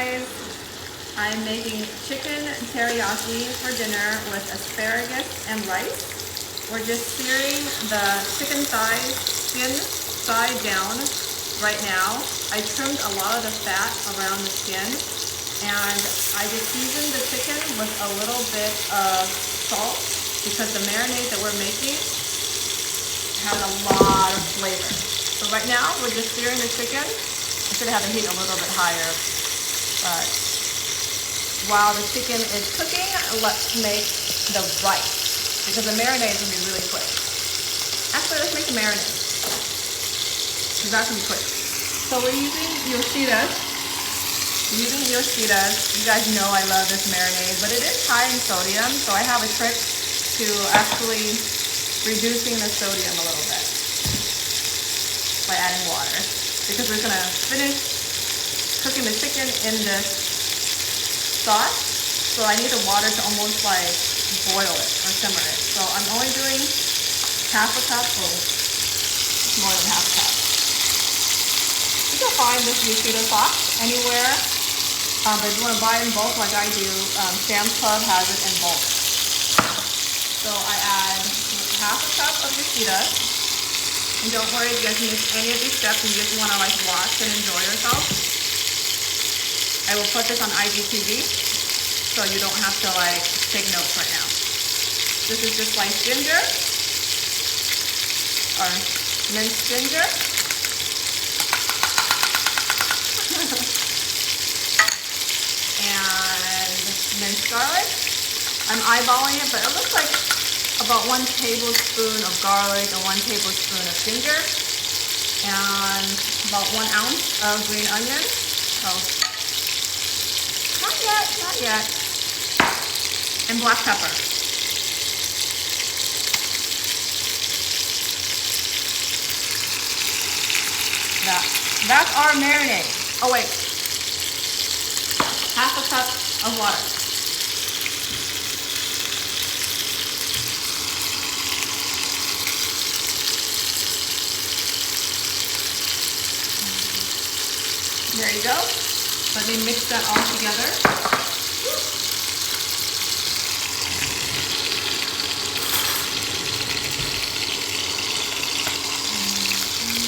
guys, I'm making chicken teriyaki for dinner with asparagus and rice. We're just searing the chicken thighs skin side down right now. I trimmed a lot of the fat around the skin, and I just seasoned the chicken with a little bit of salt because the marinade that we're making has a lot of flavor. So right now we're just searing the chicken. I should have the heat a little bit higher, but while the chicken is cooking, let's make the rice because the marinade is going to be really quick. Actually, let's make the marinade because that's going to be quick. So we're using yoshidas. You guys know I love this marinade, but it is high in sodium, so I have a trick to actually reducing the sodium a little bit by adding water. Because we're going to finish cooking the chicken in this sauce, so I need the water to almost like boil it or simmer it. So I'm only doing half a cup, or more than half a cup. You can find this yoshida sauce anywhere, but if you want to buy it in bulk like I do, Sam's Club has it in bulk. So I add half a cup of yoshida. And don't worry if you guys miss any of these steps and you just want to like watch and enjoy yourself. I will put this on IGTV so you don't have to like take notes right now. This is just sliced ginger or minced ginger. And minced garlic. I'm eyeballing it, but it looks like about 1 tablespoon of garlic and 1 tablespoon of ginger, and about 1 ounce of green onion. Oh, not yet. And black pepper. That's our marinade. Oh wait, half a cup of water. There you go. Let me mix that all together.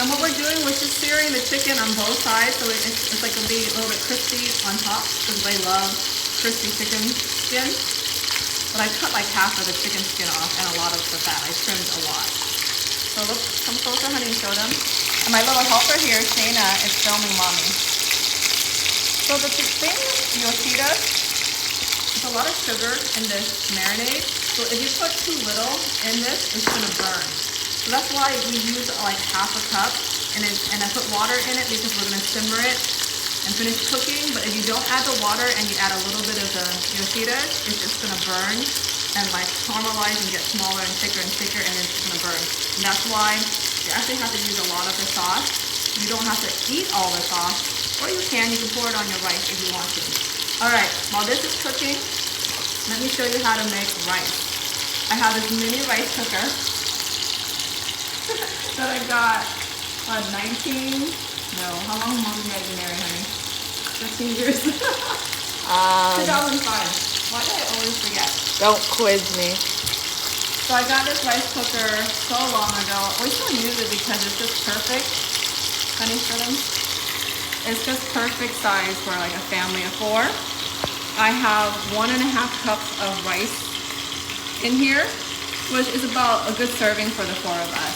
And what we're doing was just searing the chicken on both sides, so it's like it'll be a little bit crispy on top because I love crispy chicken skin. But I cut like half of the chicken skin off and a lot of the fat. I trimmed a lot. So look, come closer, honey, and show them. And my little helper here, Shayna, is filming mommy. So the thing with yoshida, there's a lot of sugar in this marinade. So if you put too little in this, it's going to burn. So that's why we use like half a cup. And I put water in it because we're going to simmer it and finish cooking. But if you don't add the water and you add a little bit of the yoshida, it's just going to burn and like caramelize and get smaller and thicker, and then it's going to burn. And that's why you actually have to use a lot of the sauce. You don't have to eat all the sauce. Or you can pour it on your rice if you want to. Alright, while this is cooking, let me show you how to make rice. I have this mini rice cooker that I got how long have you been married, honey? 15 years? 2005. Why do I always forget? Don't quiz me. So I got this rice cooker so long ago. We still use it because it's just perfect. Honey, show them. It's just perfect size for like a family of 4. I have 1.5 cups of rice in here, which is about a good serving for the 4 of us.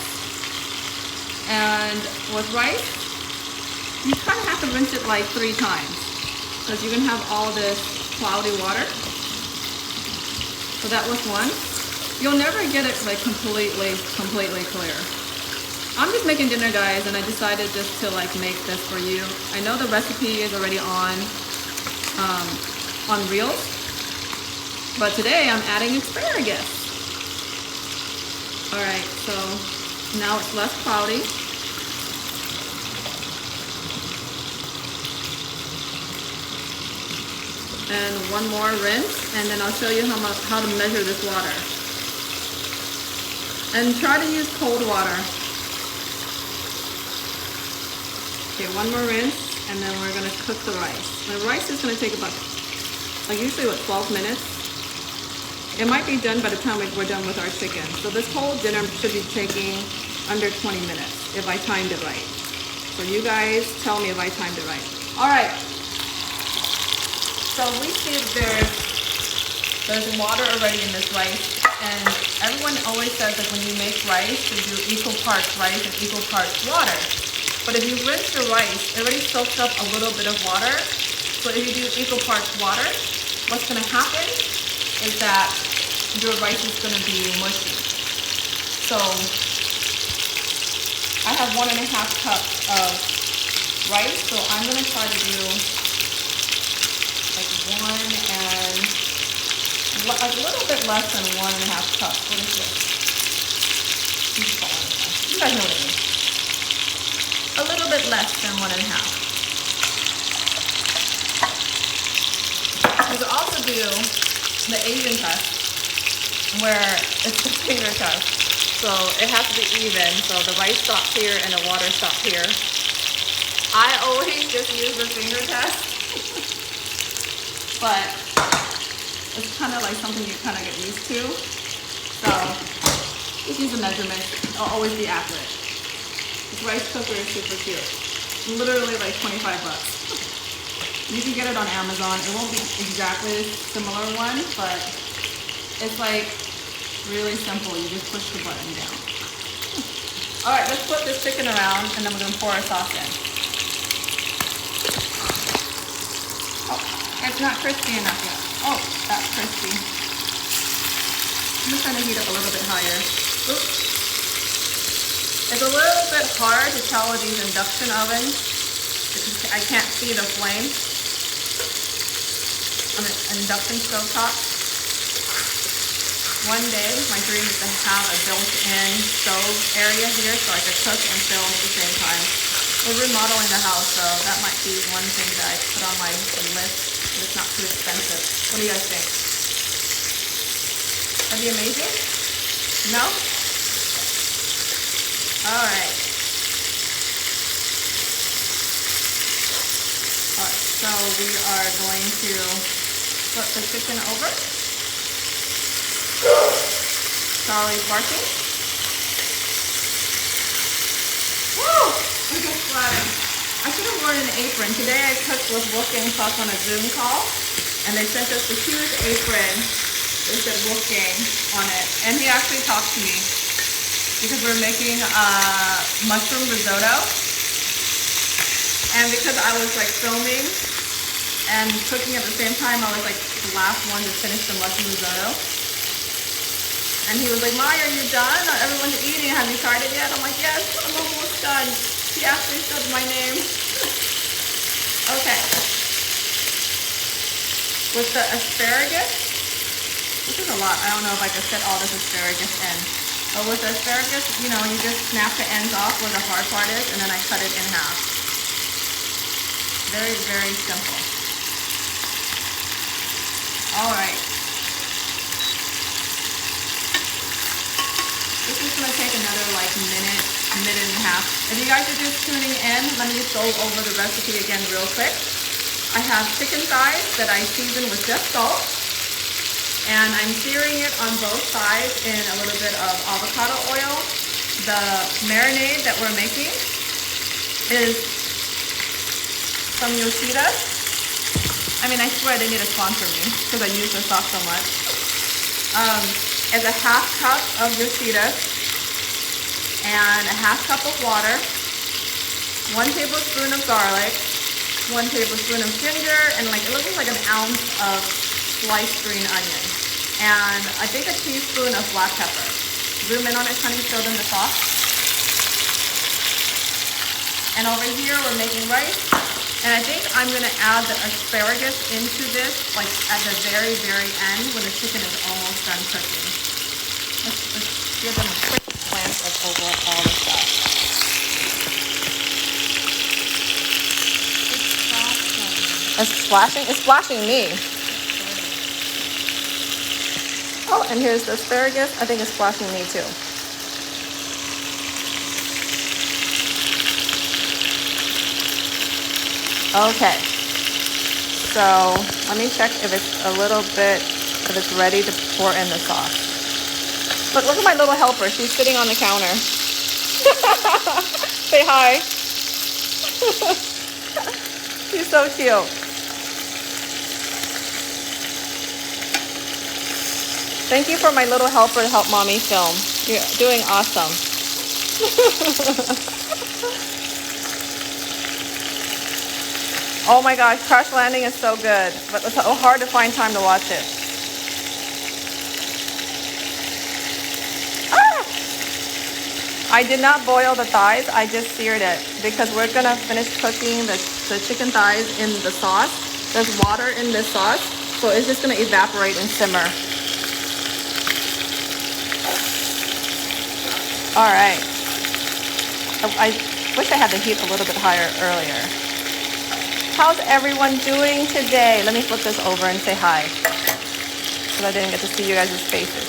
And with rice, you kind of have to rinse it like 3 times because you can have all this cloudy water. So that was one. You'll never get it like completely clear. I'm just making dinner, guys, and I decided just to like make this for you. I know the recipe is already on Reels, but today I'm adding asparagus. All right, so now it's less cloudy. And one more rinse, and then I'll show you how to measure this water. And try to use cold water. Okay, one more rinse. And then we're gonna cook the rice. The rice is gonna take about, like usually what, 12 minutes? It might be done by the time we're done with our chicken. So this whole dinner should be taking under 20 minutes if I timed it right. So you guys tell me if I timed it right. All right. So we see that there's water already in this rice. And everyone always says that when you make rice, you do equal parts rice and equal parts water. But if you rinse your rice, it already soaks up a little bit of water. So if you do equal parts water, what's gonna happen is that your rice is gonna be mushy. So I have 1.5 cups of rice, so I'm gonna try to do like a little bit less than 1.5 cups. What is this? You guys know what I mean. A little bit less than 1.5. You can also do the Asian test, where it's the finger test. So it has to be even. So the rice stops here and the water stops here. I always just use the finger test. But it's kind of like something you kind of get used to. So just use the measurement. It'll always be accurate. This rice cooker is super cute. Literally like 25 bucks. You can get it on Amazon. It won't be exactly a similar one, but it's like really simple. You just push the button down. All right, let's flip this chicken around and then we're gonna pour our sauce in. Oh, it's not crispy enough yet. Oh, that's crispy. I'm just trying to heat up a little bit higher. Oops. It's a little bit hard to tell with these induction ovens because I can't see the flame. On an induction stovetop. One day, my dream is to have a built-in stove area here so I could cook and film at the same time. We're remodeling the house, so that might be one thing that I put on my list. It's not too expensive. What do you guys think? That'd be amazing? No? Alright. Alright, so we are going to flip the chicken over. Charlie's barking. Woo! Look at that. I should have worn an apron. Today I cooked with Wolfgang Puck on a Zoom call, and they sent us the huge apron. It said Wolfgang on it, and he actually talked to me because we're making mushroom risotto, and because I was like filming and cooking at the same time, I was like the last one to finish the mushroom risotto. And he was like, Maya, are you done? Everyone's eating. Have you tried it yet? I'm like, yes, I'm almost done. He actually said my name. Okay. With the asparagus, this is a lot. I don't know if I could fit all this asparagus in. But with the asparagus, you know, you just snap the ends off where the hard part is, and then I cut it in half. Very, very simple. All right. This is going to take another like minute and a half. If you guys are just tuning in, let me just go over the recipe again real quick. I have chicken thighs that I season with just salt. And I'm searing it on both sides in a little bit of avocado oil. The marinade that we're making is some yoshida. I mean, I swear they need to sponsor me because I use this sauce so much. Is a half cup of yoshida and a half cup of water, 1 tablespoon of garlic, 1 tablespoon of ginger, and like it looks like an ounce of sliced green onion, and I think a teaspoon of black pepper. Zoom in on it, honey, show them the sauce. And over here we're making rice. And I think I'm going to add the asparagus into this, like at the very, very end when the chicken is almost done cooking. Let's give them a quick glance of over all the stuff. It's splashing? It's splashing me. Oh, and here's the asparagus. I think it's splashing me too. Okay. So let me check if it's a little bit, if it's ready to pour in the sauce. Look at my little helper. She's sitting on the counter. Say hi. She's so cute. Thank you for my little helper to help mommy film. You're doing awesome. Oh my gosh, Crash Landing is so good, but it's so hard to find time to watch it. Ah! I did not boil the thighs, I just seared it because we're gonna finish cooking the chicken thighs in the sauce. There's water in this sauce, so it's just gonna evaporate and simmer. All right. I wish I had the heat a little bit higher earlier. How's everyone doing today? Let me flip this over and say hi, because I didn't get to see you guys' faces.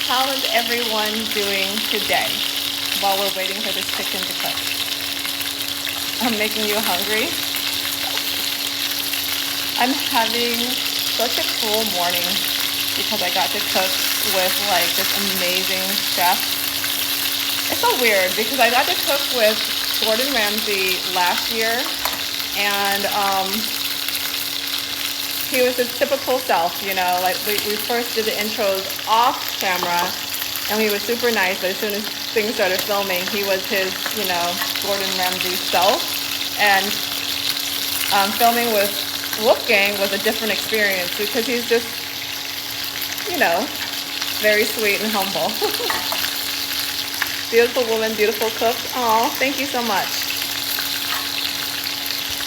How is everyone doing today while we're waiting for this chicken to cook? I'm making you hungry. I'm having such a cool morning because I got to cook with like this amazing chef. It's so weird because I got to cook with Gordon Ramsay last year, and he was his typical self, you know, like we first did the intros off camera and he was super nice, but as soon as things started filming, he was his, you know, Gordon Ramsay self. And filming with Wolfgang was a different experience because he's just, you know, very sweet and humble. Beautiful woman, beautiful cook. Oh, thank you so much.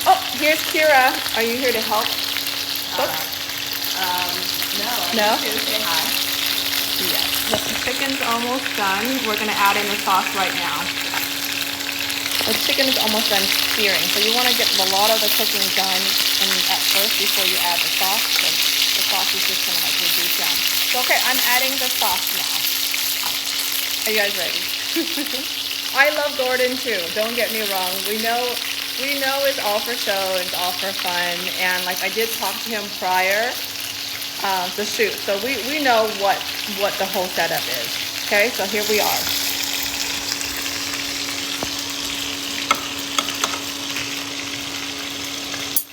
Oh, here's Kira. Are you here to help cook? No. No? I'm here to say hi. Yes. The chicken's almost done. We're gonna add in the sauce right now. The chicken is almost done searing, so you want to get a lot of the cooking done at first before you add the sauce, because the sauce is just gonna like reduce down. So okay, I'm adding the sauce now. Are you guys ready? I love Gordon too, don't get me wrong. We know it's all for show, it's all for fun, and like I did talk to him prior to shoot, so we know what the whole setup is. Okay, so here we are.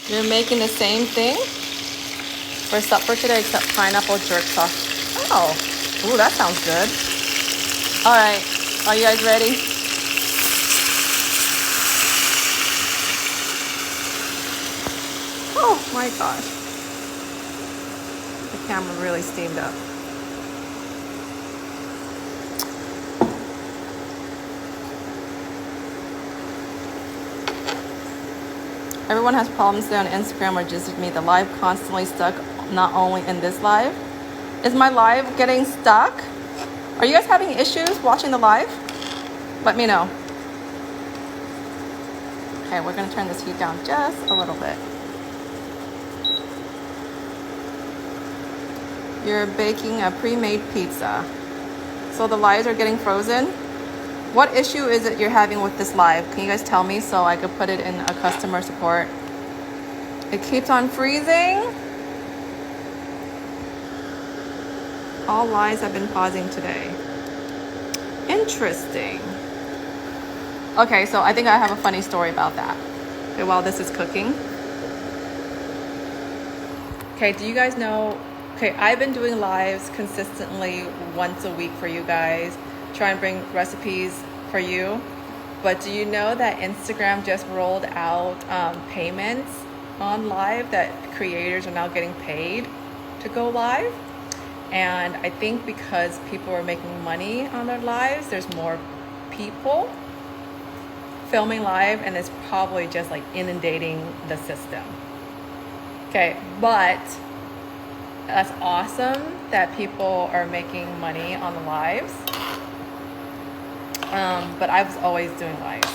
You're making the same thing for supper today, except pineapple jerk sauce. Oh, ooh, that sounds good. All right, are you guys ready? Oh my gosh. The camera really steamed up. Everyone has problems today on Instagram or just me. The live constantly stuck, not only in this live. Is my live getting stuck? Are you guys having issues watching the live? Let me know. Okay, we're gonna turn this heat down just a little bit. You're baking a pre-made pizza. So the lives are getting frozen. What issue is it you're having with this live? Can you guys tell me so I could put it in a customer support? It keeps on freezing. All lives have been pausing today. Interesting. Okay, so I think I have a funny story about that. Okay, while this is cooking. Okay, do you guys know? Okay, I've been doing lives consistently once a week for you guys. Try and bring recipes for you. But do you know that Instagram just rolled out payments on live, that creators are now getting paid to go live? And I think because people are making money on their lives, there's more people filming live, and it's probably just like inundating the system. Okay, but that's awesome that people are making money on the lives. But I was always doing lives.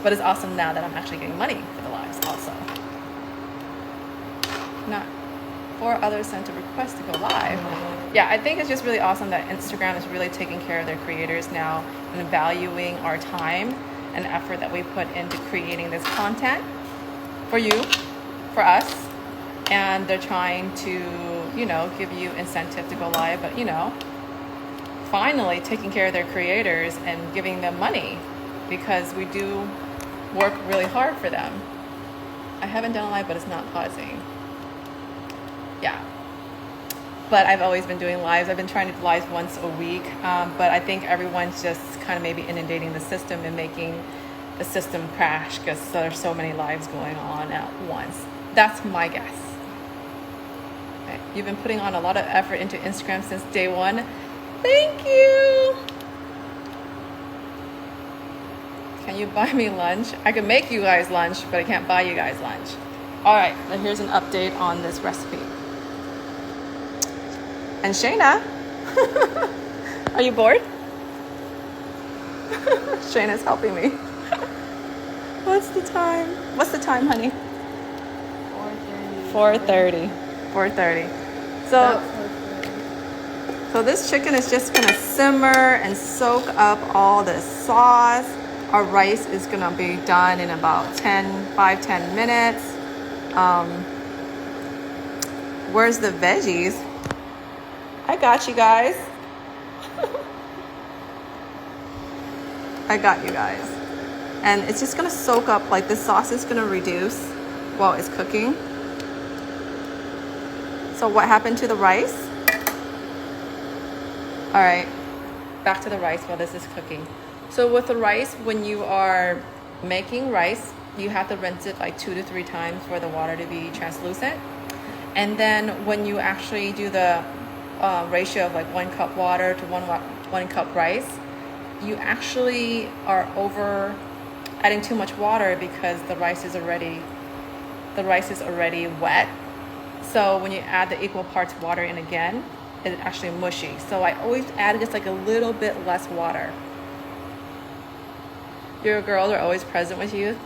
But it's awesome now that I'm actually getting money for the lives also. Not for others sent a request to go live. Yeah, I think it's just really awesome that Instagram is really taking care of their creators now and valuing our time and effort that we put into creating this content for you, for us. And they're trying to, you know, give you incentive to go live, but, you know, finally taking care of their creators and giving them money, because we do work really hard for them. I haven't done a live, but it's not pausing. Yeah. But I've always been doing lives. I've been trying to do lives once a week, but I think everyone's just kind of maybe inundating the system and making the system crash because there's so many lives going on at once. That's my guess. Okay. You've been putting on a lot of effort into Instagram since day one. Thank you. Can you buy me lunch? I can make you guys lunch, but I can't buy you guys lunch. All right, now here's an update on this recipe. And Shayna, are you bored? Shayna's helping me. What's the time? What's the time, honey? 4:30. 4:30. So this chicken is just gonna simmer and soak up all the sauce. Our rice is gonna be done in about 5-10 minutes. Where's the veggies? I got you guys. I got you guys. And it's just gonna soak up, like the sauce is gonna reduce while it's cooking. So what happened to the rice? All right, back to the rice while this is cooking. So with the rice, when you are making rice, you have to rinse it like 2 to 3 times for the water to be translucent. And then when you actually do the ratio of like 1 cup water to 1 cup rice, you actually are over adding too much water because the rice is already wet. So when you add the equal parts water in again, it's actually mushy. So I always add just like a little bit less water. Your girls are always present with you.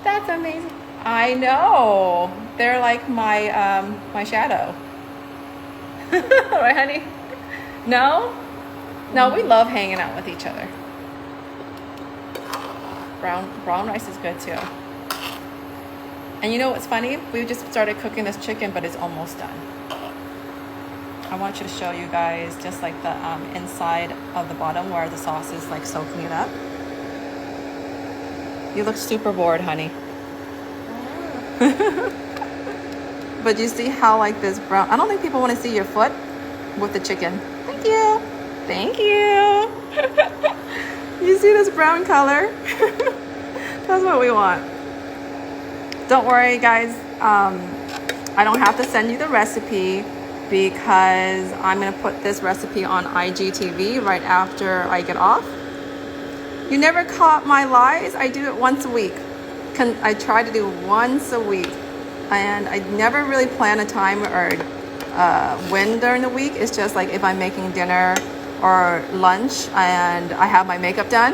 That's amazing. I know. They're like my shadow. Right, honey? No? No, we love hanging out with each other. Brown rice is good too. And you know what's funny? We just started cooking this chicken, but it's almost done. I want you to show you guys just like the inside of the bottom where the sauce is like soaking it up. You look super bored, honey. But you see how like this brown, I don't think people want to see your foot with the chicken. Thank you. Thank you. You see this brown color? That's what we want. Don't worry, guys. I don't have to send you the recipe because I'm going to put this recipe on IGTV right after I get off. You never caught my lies. I do it once a week. I try to do once a week. And I never really plan a time or when during the week. It's just like if I'm making dinner or lunch and I have my makeup done,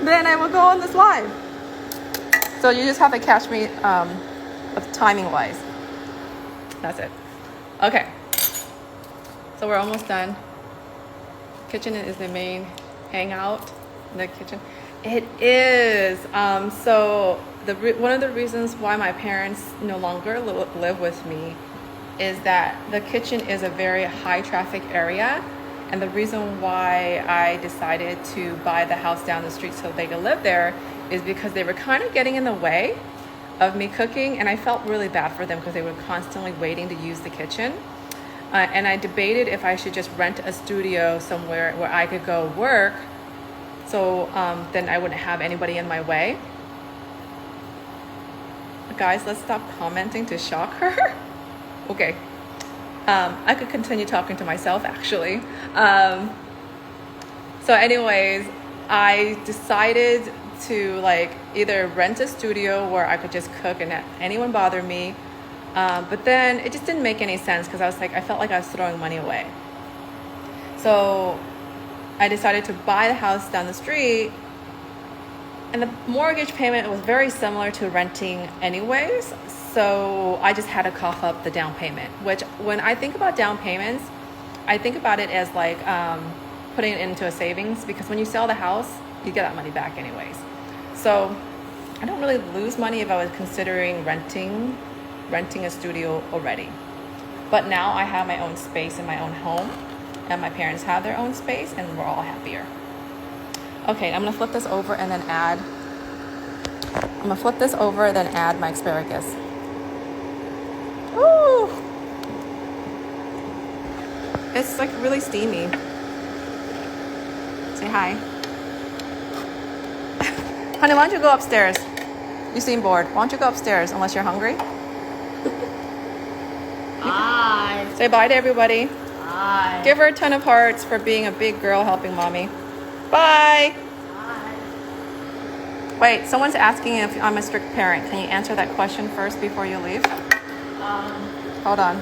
then I will go on this live. So you just have to catch me timing wise. That's it. Okay. So we're almost done. Kitchen is the main hangout in the kitchen. It is. So one of the reasons why my parents no longer live with me is that the kitchen is a very high traffic area. And the reason why I decided to buy the house down the street so they could live there is because they were kind of getting in the way of me cooking, and I felt really bad for them because they were constantly waiting to use the kitchen. And I debated if I should just rent a studio somewhere where I could go work, so then I wouldn't have anybody in my way. Guys, let's stop commenting to shock her. Okay. I could continue talking to myself actually. So anyways, I decided to like either rent a studio where I could just cook and not anyone bother me. But then it just didn't make any sense because I felt like I was throwing money away. So I decided to buy the house down the street, and the mortgage payment was very similar to renting anyways. So I just had to cough up the down payment, which when I think about down payments, I think about it as like putting it into a savings, because when you sell the house, you get that money back anyways. So I don't really lose money if I was considering renting a studio already. But now I have my own space in my own home, and my parents have their own space, and we're all happier. Okay, I'm gonna flip this over and then add my asparagus. Ooh! It's like really steamy. Say hi. Honey, why don't you go upstairs? You seem bored. Why don't you go upstairs unless you're hungry? Bye. Say bye to everybody. Bye. Give her a ton of hearts for being a big girl helping mommy. Bye. Bye. Wait, someone's asking if I'm a strict parent. Can you answer that question first before you leave? Hold on.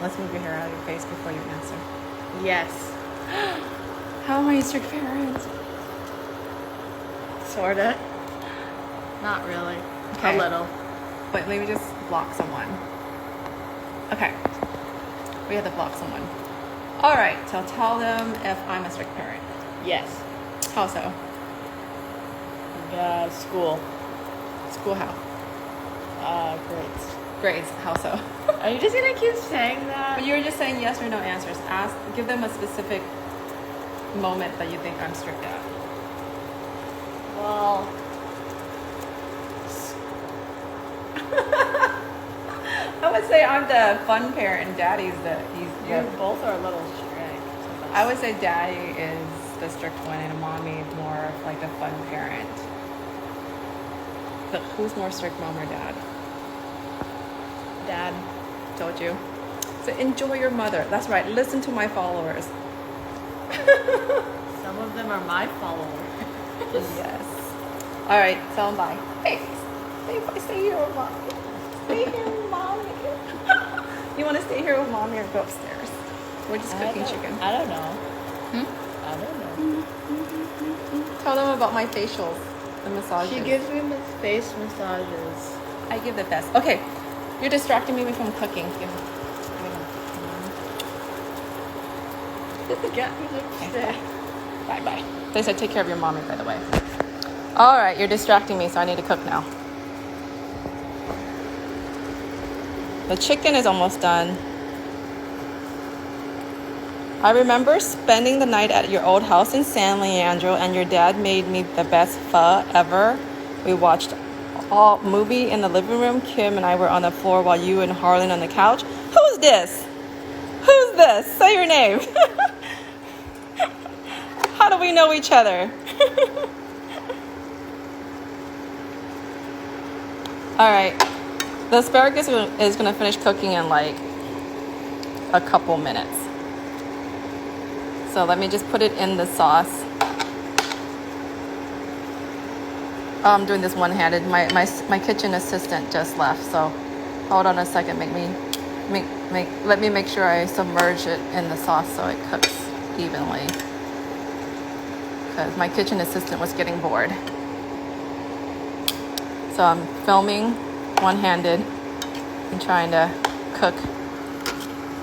Let's move your hair out of your face before you answer. Yes. How am I a strict parent? Sorta. Not really. Okay. A little. Wait, let me just block someone. Okay. We have to block someone. All right, so tell them if I'm a strict parent. Yes. How so? School. School how? Grades. Grades, how so? Are you just gonna keep saying that? But you were just saying yes or no answers. Give them a specific moment that you think I'm strict at. Well, I would say I'm the fun parent and Daddy's you both are a little strict. So I would say Daddy is the strict one and Mommy is more of like a fun parent. But who's more strict, Mom or Dad? Dad. Told you. So enjoy your mother. That's right. Listen to my followers. Some of them are my followers. Yes. All right. Tell them bye. Hey, stay here with Mommy. Stay here with Mommy. You want to stay here with Mommy or go upstairs? We're just cooking chicken. I don't know. Hmm? I don't know. Tell them about my facials, the massages. She gives me face massages. I give the best. Okay, you're distracting me from cooking. Give me. Get me Okay, bye. Bye. They said take care of your mommy, by the way. All right, you're distracting me, so I need to cook now. The chicken is almost done. I remember spending the night at your old house in San Leandro, and your dad made me the best pho ever. We watched all movie in the living room. Kim and I were on the floor while you and Harlan on the couch. Who's this? Who's this? Say your name. How do we know each other? All right. The asparagus is going to finish cooking in like a couple minutes. So let me just put it in the sauce. I'm doing this one-handed. My kitchen assistant just left, so hold on a second. Let me make sure I submerge it in the sauce so it cooks evenly. Because my kitchen assistant was getting bored. So I'm filming one-handed and trying to cook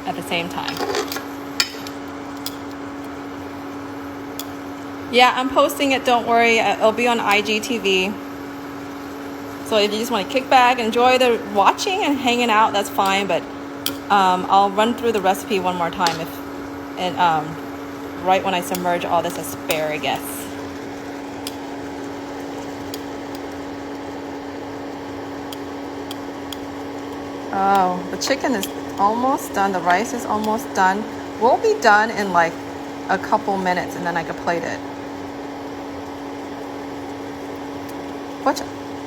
at the same time. Yeah, I'm posting it, don't worry. It'll be on IGTV. So if you just want to kick back, enjoy the watching and hanging out, that's fine. But I'll run through the recipe one more time right when I submerge all this asparagus. Oh, the chicken is almost done. The rice is almost done. We'll be done in like a couple minutes and then I can plate it.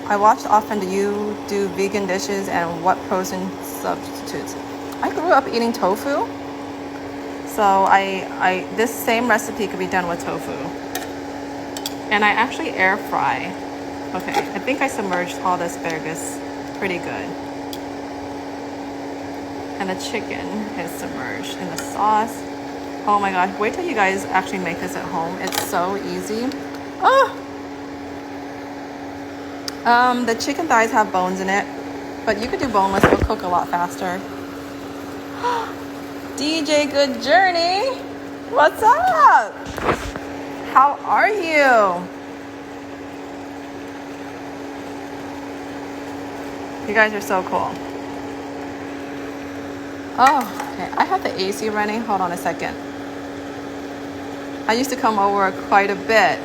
I watched often do you do vegan dishes and what protein substitutes? I grew up eating tofu. So this same recipe could be done with tofu. And I actually air fry. Okay, I think I submerged all the asparagus pretty good. And the chicken is submerged in the sauce. Oh my gosh, wait till you guys actually make this at home. It's so easy. Oh! The chicken thighs have bones in it, but you could do boneless. It'll cook a lot faster. DJ Good Journey, what's up? how are you? You guys are so cool. Oh, okay. I have the AC running. Hold on a second. I used to come over quite a bit.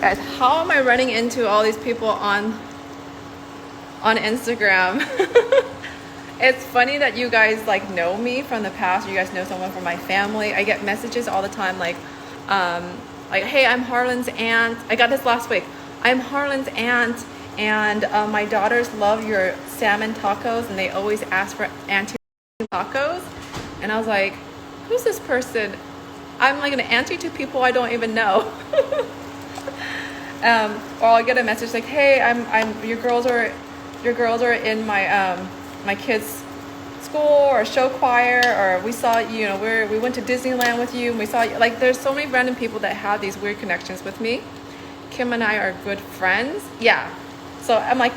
Guys, how am I running into all these people on Instagram? It's funny that you guys like know me from the past. You guys know someone from my family. I get messages all the time like, hey, I'm Harlan's aunt. I got this last week. I'm Harlan's aunt, and my daughters love your salmon tacos, and they always ask for auntie tacos. And I was like, who's this person? I'm like an auntie to people I don't even know. Or I'll get a message like, hey, I'm your girls are in my my kids' school or show choir, or we saw you know we went to Disneyland with you and we saw you. Like, there's so many random people that have these weird connections with me. Kim and I are good friends. Yeah, so I'm like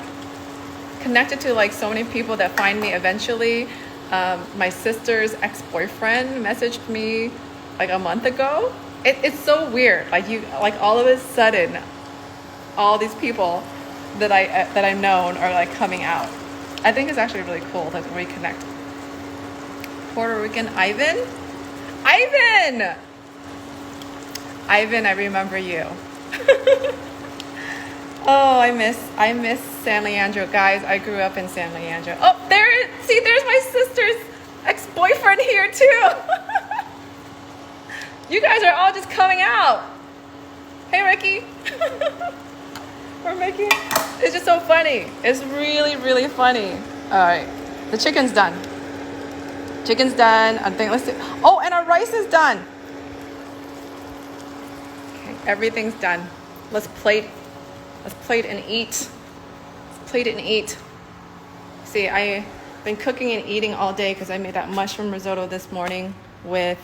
connected to like so many people that find me eventually. My sister's ex-boyfriend messaged me like a month ago. It's so weird. Like all of a sudden, all these people that I've known are like coming out. I think it's actually really cool to reconnect. Puerto Rican Ivan, I remember you. Oh, I miss San Leandro, guys. I grew up in San Leandro. Oh, there's my sister's ex-boyfriend here too. You guys are all just coming out. Hey, Ricky. We're making, it's just so funny. It's really, really funny. All right, the chicken's done. I think, let's see. Oh, and our rice is done. Okay, everything's done. Let's plate and eat. Let's plate it and eat. See, I've been cooking and eating all day because I made that mushroom risotto this morning with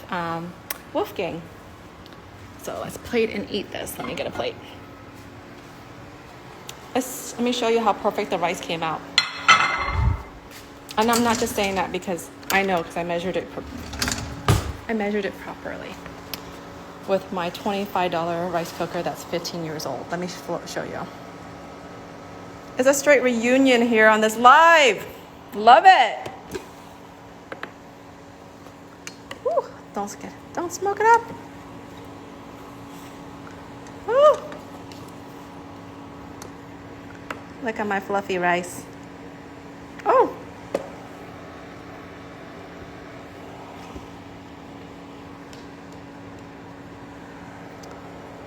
Wolfgang. So let's plate and eat this. Let me get a plate. Let me show you how perfect the rice came out. And I'm not just saying that because I know, because I measured it properly with my $25 rice cooker that's 15 years old. Let me show you. It's a straight reunion here on this live. Love it. Whew, don't smoke it up. Woo. Look at my fluffy rice. Oh.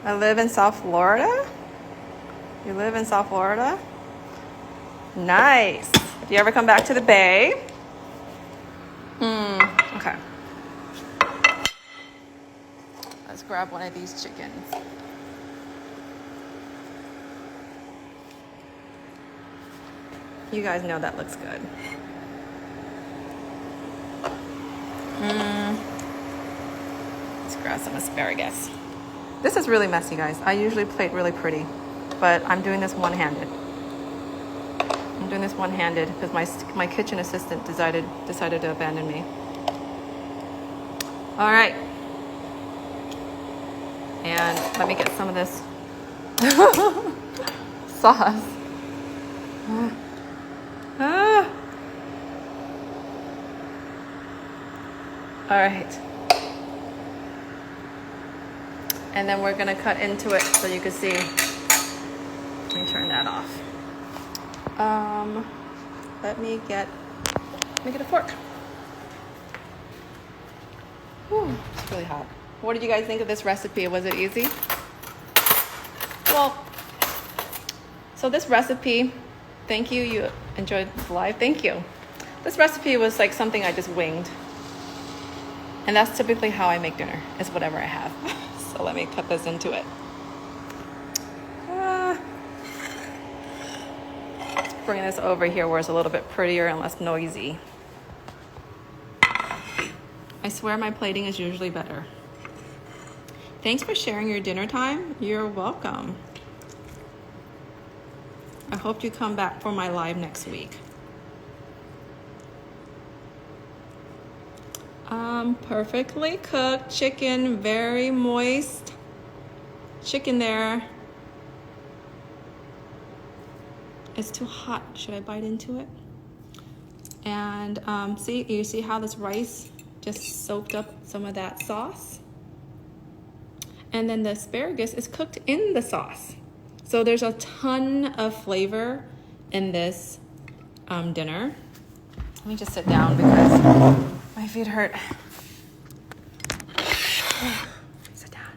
I live in South Florida. You live in South Florida? Nice. If you ever come back to the Bay. Okay. Let's grab one of these chickens. You guys know that looks good. Let's grab some asparagus. This is really messy, guys. I usually plate really pretty, but I'm doing this one-handed. Because my kitchen assistant decided to abandon me. All right. And let me get some of this sauce. All right. And then we're gonna cut into it so you can see. Let me turn that off. Let me get a fork. Whew, it's really hot. What did you guys think of this recipe? Was it easy? Well, so this recipe, thank you. You enjoyed the live. Thank you. This recipe was like something I just winged. And that's typically how I make dinner, is whatever I have. So let me cut this into it. Let's bring this over here where it's a little bit prettier and less noisy. I swear my plating is usually better. Thanks for sharing your dinner time. You're welcome. I hope you come back for my live next week. Perfectly cooked chicken, very moist. chicken there. It's too hot. Should I bite into it? And you see how this rice just soaked up some of that sauce? And then the asparagus is cooked in the sauce. So there's a ton of flavor in this dinner. Let me just sit down because my feet hurt. Sit down.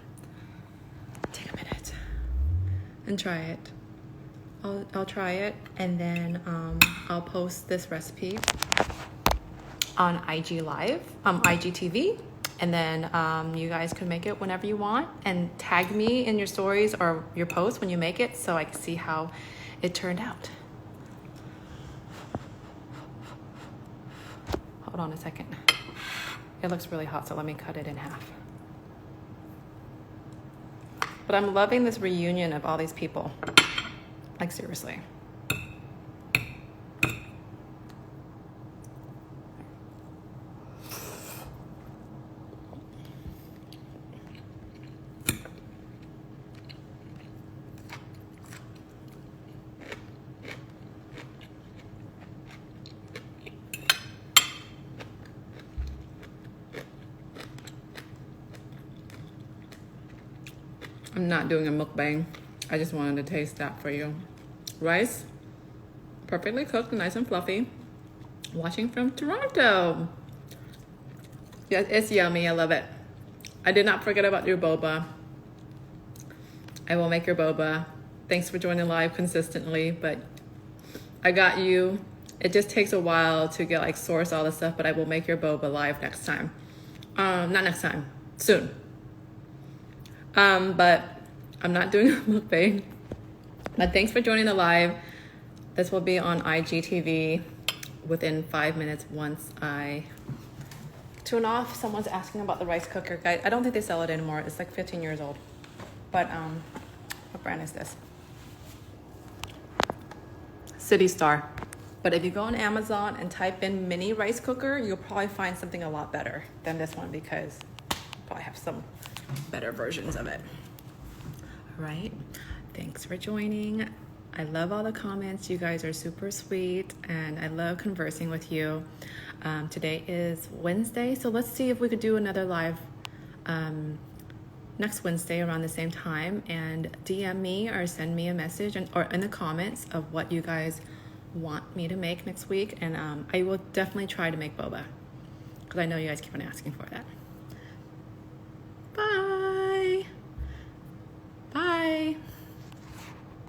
Take a minute and try it. I'll try it, and then I'll post this recipe on IG Live, IGTV, and then you guys can make it whenever you want and tag me in your stories or your posts when you make it so I can see how it turned out. Hold on a second. It looks really hot, so let me cut it in half. But I'm loving this reunion of all these people. Like, seriously. I'm not doing a mukbang. I just wanted to taste that for you. Rice, perfectly cooked, nice and fluffy. Watching from Toronto. Yes, it's yummy. I love it. I did not forget about your boba. I will make your boba. Thanks for joining live consistently, but I got you. It just takes a while to get like source all this stuff, but I will make your boba live next time. Not next time, soon. But I'm not doing a mukbang. But thanks for joining the live. This will be on IGTV within 5 minutes once I tune off. Someone's asking about the rice cooker. Guys, I don't think they sell it anymore. It's like 15 years old. But what brand is this? City Star. But if you go on Amazon and type in mini rice cooker, you'll probably find something a lot better than this one because probably have some better versions of it. All right. Thanks for joining. I love all the comments. You guys are super sweet and I love conversing with you. Today is Wednesday, so let's see if we could do another live next Wednesday around the same time, and DM me or send me a message or in the comments of what you guys want me to make next week, and I will definitely try to make boba because I know you guys keep on asking for that.